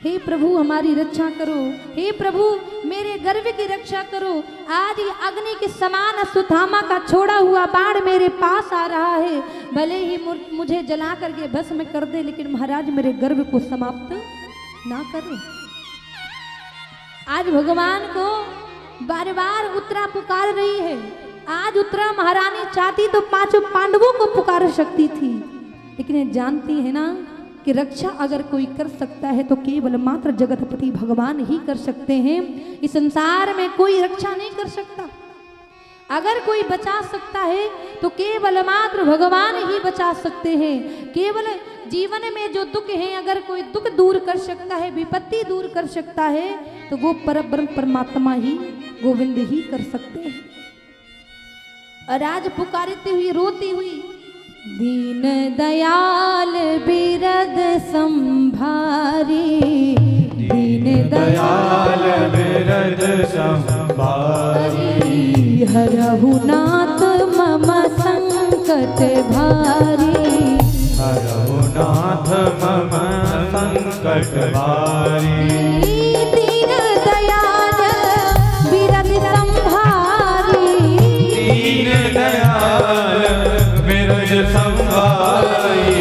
हे प्रभु हमारी रक्षा करो, हे प्रभु मेरे गर्व की रक्षा करो। आज ये अग्नि के समान अश्वत्थामा का छोड़ा हुआ बाण मेरे पास आ रहा है, भले ही मुझे जला करके भस्म कर दे, लेकिन महाराज मेरे गर्व को समाप्त ना करे। आज भगवान को बार बार उत्तरा पुकार रही है। आज उत्तरा महारानी चाहती तो पांचों पांडवों को पुकार सकती थी, लेकिन ये जानती है ना कि रक्षा अगर कोई कर सकता है तो केवल मात्र जगतपति भगवान ही कर सकते हैं। इस संसार में कोई रक्षा नहीं कर सकता। अगर कोई बचा सकता है तो केवल मात्र भगवान ही बचा सकते हैं। केवल जीवन में जो दुख है, अगर कोई दुख दूर कर सकता है, विपत्ति दूर कर सकता है, तो वो परब्रह्म परमात्मा ही, गोविंद ही कर सकते हैं। और आज पुकारती हुई रोती हुई, दीन दयाल बिरद संभारी, दीन दयाल बिरद संभारी, हरहु नाथ मम संकट भारी, हरहु नाथ मम संकट भारी, दीन दयाल बिरद संभारी, दीन दयाल बिरद संभारी,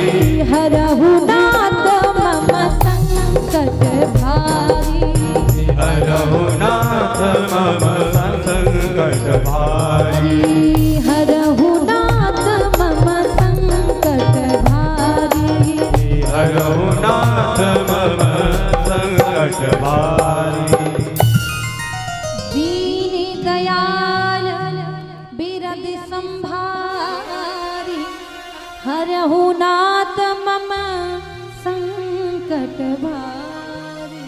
हरहु नाथ मम संकट भारी, हरहु नाथ मम संकट भारी, हरहु नाथ मम संकट भारी, हरहु नाथ मम संकट भारी, दीन दयाल बिरद संभारी, हरहु नाथ मम संकट भारी।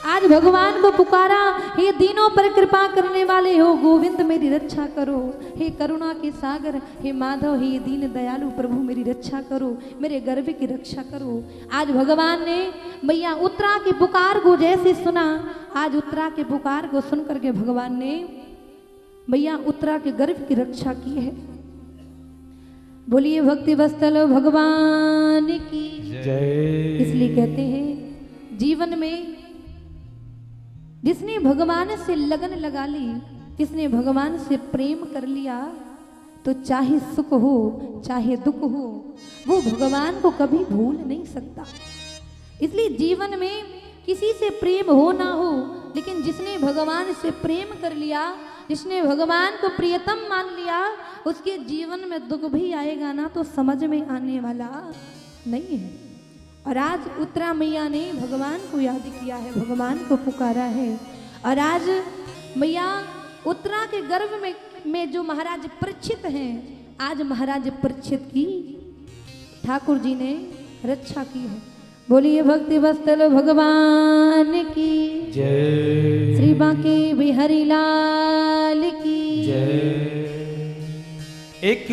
आज भगवान को पुकारा, हे दीनों पर कृपा करने वाले हो गोविंद मेरी रक्षा करो, हे करुणा के सागर, हे माधव, हे दीन दयालु प्रभु मेरी रक्षा करो, मेरे गर्व की रक्षा करो। आज भगवान ने मैया उत्तरा की पुकार को जैसे सुना, आज उत्तरा के पुकार को सुन करके भगवान ने मैया उत्तरा के गर्व की रक्षा की है। बोलिए भक्ति वत्सल भगवान की जय। इसलिए कहते हैं जीवन में जिसने भगवान से लगन लगा ली, जिसने भगवान से प्रेम कर लिया, तो चाहे सुख हो चाहे दुख हो, वो भगवान को कभी भूल नहीं सकता। इसलिए जीवन में किसी से प्रेम हो ना हो, लेकिन जिसने भगवान से प्रेम कर लिया, जिसने भगवान को प्रियतम मान लिया, उसके जीवन में दुख भी आएगा ना तो समझ में आने वाला नहीं है। और आज उत्तरा मैया ने भगवान को याद किया है, भगवान को पुकारा है। और आज मैया उत्तरा के गर्भ में जो महाराज परीक्षित हैं, आज महाराज परीक्षित की ठाकुर जी ने रक्षा की है। बोलिए भक्ति वत्सल भगवान की जय। श्री बांके बिहारी लाल की जय। एक